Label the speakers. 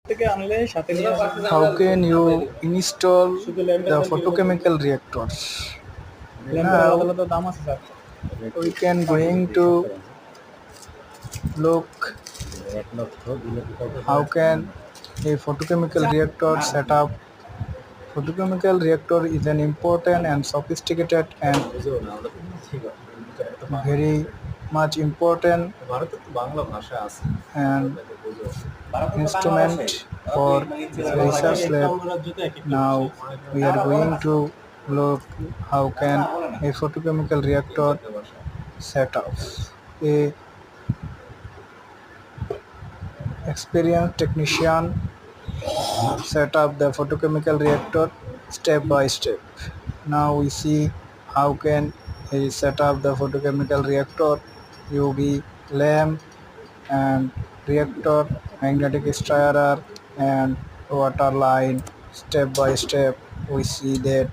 Speaker 1: How can you install the photochemical reactors? Now we can going to look how can a photochemical reactor set up. Photochemical reactor is an important and sophisticated and very much important and instrument for research lab. Now we are going to look how can a photochemical reactor set up. A experienced technician set up the photochemical reactor step by step. Now we see how can he set up the photochemical reactor, UV lamp and reactor, magnetic stirrer and water line. Step by step we see that.